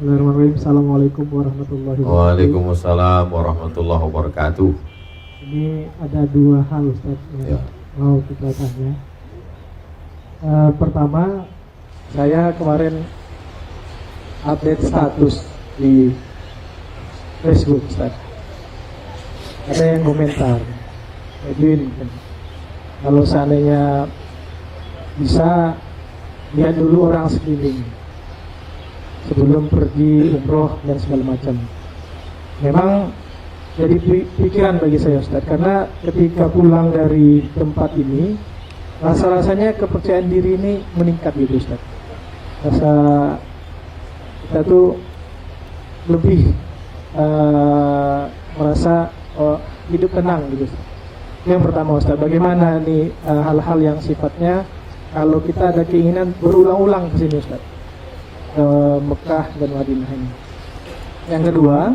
Bismillahirrahmanirrahim. Assalamualaikum warahmatullahi wabarakatuh. Waalaikumsalam warahmatullahi wabarakatuh. Ini ada dua hal Ustaz yang Ya. mau kita tanya. Pertama, saya kemarin update status di Facebook Ustaz. Ada yang komentar, Edwin, kalau seandainya bisa lihat dulu orang sekeliling sebelum pergi umroh dan segala macam. Memang jadi pikiran bagi saya Ustaz, karena ketika pulang dari tempat ini rasa-rasanya kepercayaan diri ini meningkat gitu Ustaz. Rasa kita tuh lebih merasa hidup tenang gitu Ustaz. Yang pertama Ustaz, bagaimana nih hal-hal yang sifatnya kalau kita ada keinginan berulang-ulang ke sini Ustaz, ke Mekah dan Madinah ini. Yang kedua,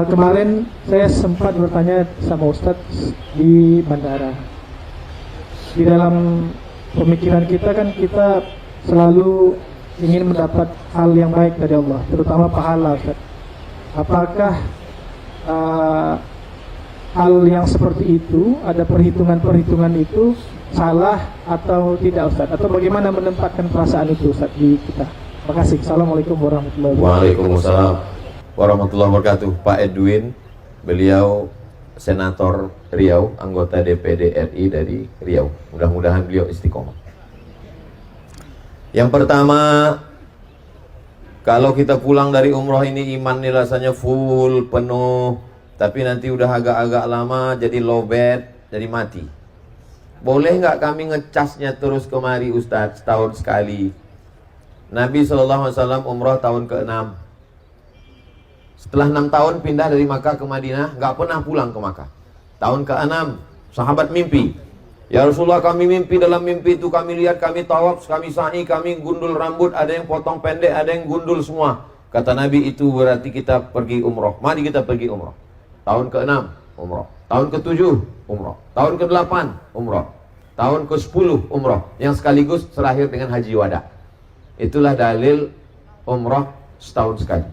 kemarin saya sempat bertanya sama Ustadz di bandara. Di dalam pemikiran kita kan kita selalu ingin mendapat hal yang baik dari Allah, terutama pahala Ustadz. Apakah hal yang seperti itu, ada perhitungan-perhitungan itu salah atau tidak Ustadz? Atau bagaimana menempatkan perasaan itu Ustadz di kita? Terima kasih. Assalamualaikum warahmatullahi wabarakatuh. Waalaikumsalam warahmatullahi wabarakatuh. Pak Edwin, beliau Senator Riau, anggota DPD RI dari Riau. Mudah-mudahan beliau istiqomah. Yang pertama, kalau kita pulang dari umroh ini iman nih rasanya full, penuh, tapi nanti udah agak-agak lama jadi lowbat, jadi mati. Boleh nggak kami ngecasnya terus kemari Ustadz, setahun sekali? Nabi SAW umroh tahun ke-6. Setelah 6 tahun pindah dari Makkah ke Madinah, nggak pernah pulang ke Makkah. Tahun ke-6, sahabat mimpi, ya Rasulullah, kami mimpi, dalam mimpi itu kami lihat, kami tawaf, kami sa'i, kami gundul rambut, ada yang potong pendek, ada yang gundul semua. Kata Nabi, itu berarti kita pergi umroh. Mari kita pergi umroh. Tahun ke-6 umroh, tahun ke-7 umroh, tahun ke-8 umroh, tahun ke-10 umroh, yang sekaligus terakhir dengan haji wada. Itulah dalil umroh setahun sekali.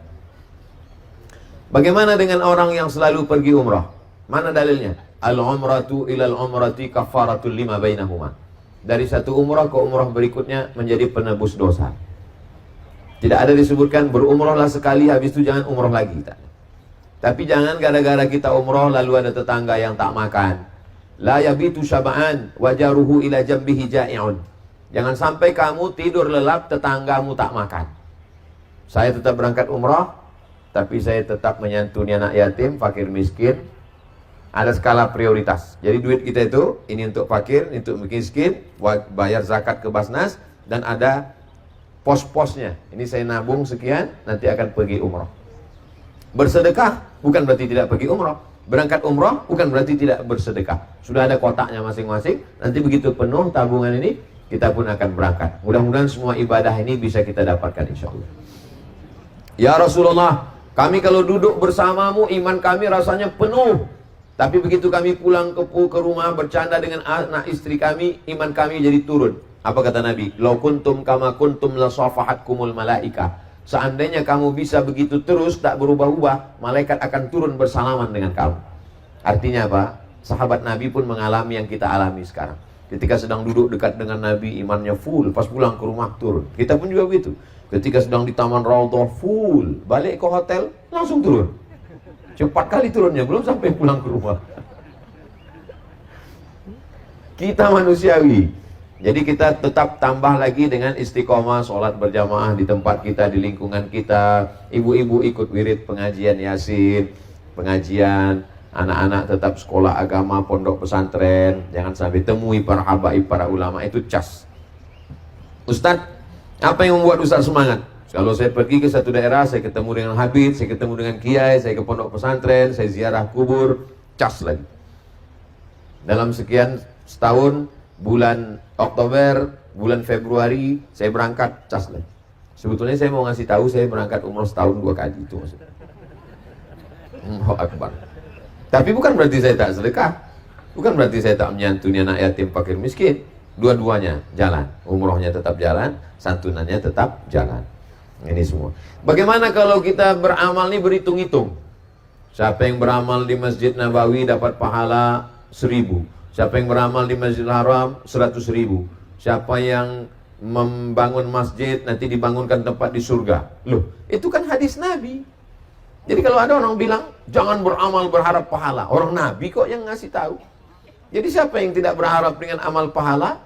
Bagaimana dengan orang yang selalu pergi umroh? Mana dalilnya? Al-umratu ilal umrati kafaratul lima bainahuma. Dari satu umroh ke umroh berikutnya menjadi penebus dosa. Tidak ada disebutkan berumrohlah sekali, habis itu jangan umroh lagi. Tapi jangan gara-gara kita umroh lalu ada tetangga yang tak makan. La yabitu syaba'an wajaruhu ila jambihi ja'i'un. Jangan sampai kamu tidur lelap, tetanggamu tak makan. Saya tetap berangkat umroh, tapi saya tetap menyantuni anak yatim, fakir miskin. Ada skala prioritas. Jadi duit kita itu, ini untuk fakir, ini untuk miskin, bayar zakat ke Basnas, dan ada pos-posnya. Ini saya nabung sekian, nanti akan pergi umroh. Bersedekah bukan berarti tidak pergi umroh. Berangkat umroh bukan berarti tidak bersedekah. Sudah ada kotaknya masing-masing. Nanti begitu penuh tabungan ini, kita pun akan berangkat. Mudah-mudahan semua ibadah ini bisa kita dapatkan insya Allah. Ya Rasulullah, kami kalau duduk bersamamu iman kami rasanya penuh. Tapi begitu kami pulang ke rumah bercanda dengan anak istri kami, iman kami jadi turun. Apa kata Nabi? Lau kuntum kama kuntum la safahatkumul malaika. Seandainya kamu bisa begitu terus, tak berubah-ubah, malaikat akan turun bersalaman dengan kamu. Artinya apa? Sahabat Nabi pun mengalami yang kita alami sekarang. Ketika sedang duduk dekat dengan Nabi, imannya full. Pas pulang ke rumah turun. Kita pun juga begitu. Ketika sedang di Taman Raudhah full, balik ke hotel langsung turun. Cepat kali turunnya, belum sampai pulang ke rumah. Kita manusiawi. Jadi kita tetap tambah lagi dengan istiqomah, sholat berjamaah di tempat kita, di lingkungan kita. Ibu-ibu ikut wirid pengajian Yasin, pengajian. Anak-anak tetap sekolah agama, pondok pesantren. Jangan sampai temui para habaib, para ulama, itu cas. Ustadz, apa yang membuat Ustadz semangat? Kalau saya pergi ke satu daerah, saya ketemu dengan habib, saya ketemu dengan kiai, saya ke pondok pesantren, saya ziarah kubur, cas lagi. Dalam sekian setahun, bulan Oktober, bulan Februari, saya berangkat, cas lagi. Sebetulnya saya mau ngasih tahu, saya berangkat umroh setahun 2 kali, itu maksudnya. Allahu Akbar. Tapi bukan berarti saya tak sedekah, bukan berarti saya tak menyantuni anak yatim fakir miskin. Dua-duanya jalan, umrohnya tetap jalan, santunannya tetap jalan. Ini semua. Bagaimana kalau kita beramal ini berhitung-hitung? Siapa yang beramal di Masjid Nabawi dapat pahala 1000. Siapa yang beramal di Masjidil Haram 100.000. Siapa yang membangun masjid nanti dibangunkan tempat di surga. Loh, itu kan hadis Nabi. Jadi kalau ada orang bilang jangan beramal berharap pahala, orang Nabi kok yang ngasih tahu. Jadi siapa yang tidak berharap dengan amal pahala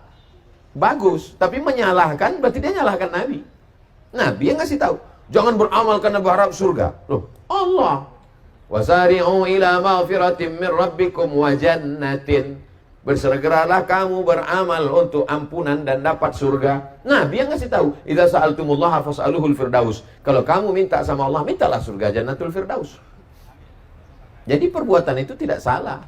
bagus, tapi menyalahkan berarti dia nyalahkan Nabi. Nabi yang ngasih tahu, jangan beramal karena berharap surga. Loh, Allah. Wasari'u ila maghfiratin min rabbikum wa jannatin. Bersegeralah kamu beramal untuk ampunan dan dapat surga. Nabi yang ngasih tahu, idza sa'altumullaha fas'aluhul firdaus. Kalau kamu minta sama Allah, mintalah surga Jannatul Firdaus. Jadi perbuatan itu tidak salah.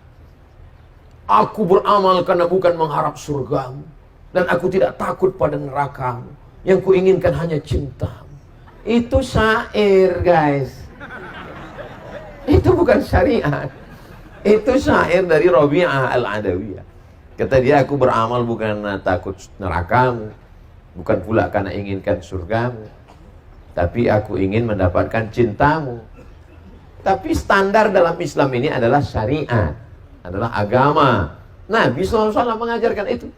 Aku beramal karena bukan mengharap surgamu, dan aku tidak takut pada nerakamu. Yang kuinginkan hanya cintamu. Itu syair, guys. Itu bukan syariat. Itu syair dari Rabi'ah Al-Adawiyah. Kata dia, aku beramal bukan karena takut nerakamu, bukan pula karena inginkan surgamu, tapi aku ingin mendapatkan cintamu. Tapi standar dalam Islam ini adalah syariat, adalah agama. Nabi SAW mengajarkan itu.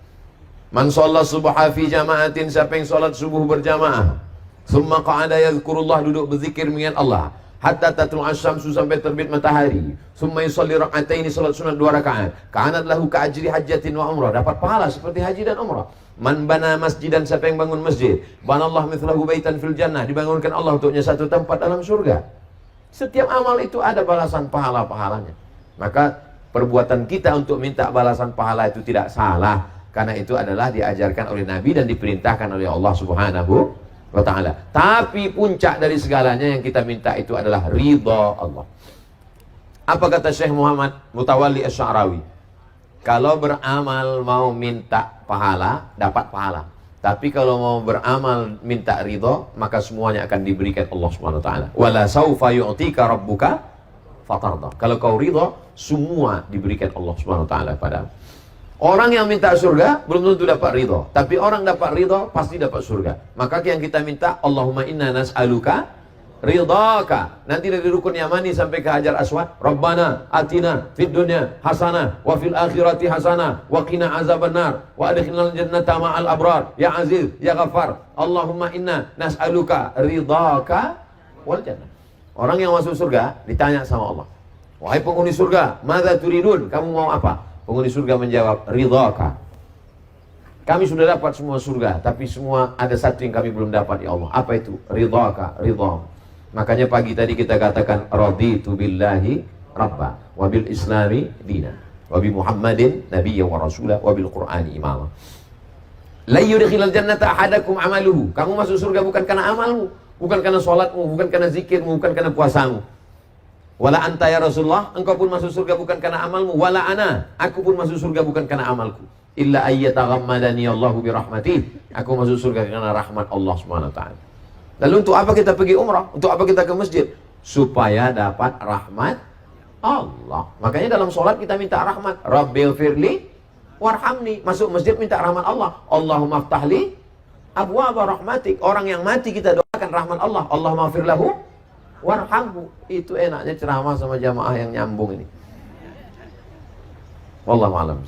Man sholat subha fi jama'atin, siapa yang sholat subuh berjamaah, summa qa'ada yadhkurullah, duduk berzikir mengingat Allah, hatta tatlu asyamsu, sampai terbit matahari, summa yusalli rak'ataini, salat sunat 2 rakaat, kanat lahu ka'ajri hajjatin wa umrah, dapat pahala seperti haji dan umrah. Man bana masjidan, siapa yang bangun masjid, banallah mithlahu baitan fil jannah, dibangunkan Allah untuknya satu tempat dalam surga. Setiap amal itu ada balasan pahala-pahalanya. Maka perbuatan kita untuk minta balasan pahala itu tidak salah, karena itu adalah diajarkan oleh Nabi dan diperintahkan oleh Allah Subhanahu wa ta'ala. Tapi puncak dari segalanya yang kita minta itu adalah ridha Allah. Apa kata Syekh Muhammad Mutawalli Asy-Sya'rawi? Kalau beramal mau minta pahala, dapat pahala. Tapi kalau mau beramal minta ridha, maka semuanya akan diberikan Allah Subhanahu wa ta'ala. Wala saufa yu'tika rabbuka fatarda. Kalau kau ridha, semua diberikan Allah Subhanahu wa ta'ala padamu. Orang yang minta surga belum tentu dapat ridho, tapi orang dapat ridho pasti dapat surga. Maka yang kita minta, Allahumma inna nas'aluka ridhaka. Nanti dari rukun Yamani sampai ke Hajar Aswad, Rabbana atina fid dunya hasanah wa fil akhirati hasanah wa qina azabannar wa adkhilnal jannata ma'al abrar ya aziz ya ghaffar. Allahumma inna nas'aluka ridhaka wal jannah. Orang yang masuk surga ditanya sama Allah, wahai penghuni surga, madza turidun? Kamu mau apa? Penghuni surga menjawab, ridhaka. Kami sudah dapat semua surga, tapi semua ada satu yang kami belum dapat, ya Allah. Apa itu? Ridhaka, ridha. Makanya pagi tadi kita katakan, raditu billahi rabba, wa bil islami dina, wa bi Muhammadin nabiyya wa rasulah, wa bil Qur'ani imama. La yudkhilal jannata ahadakum amaluhu. Kamu masuk surga bukan karena amalmu, bukan karena sholatmu, bukan karena zikirmu, bukan karena puasamu. Wala anta ya Rasulullah, engkau pun masuk surga bukan karena amalmu. Wala ana, aku pun masuk surga bukan karena amalku. Illa ayyataghammadani Allahu birahmatih. Aku masuk surga karena rahmat Allah Subhanahu wa ta'ala. Lalu untuk apa kita pergi umrah? Untuk apa kita ke masjid? Supaya dapat rahmat Allah. Makanya dalam sholat kita minta rahmat. Rabbil firli warhamni. Masuk masjid minta rahmat Allah. Allahumma ftahli abwaaba rahmatik. Orang yang mati kita doakan rahmat Allah. Allahumma ghfir lahu warhamhu. Itu enaknya ceramah sama jamaah yang nyambung ini. Wallahu a'lam.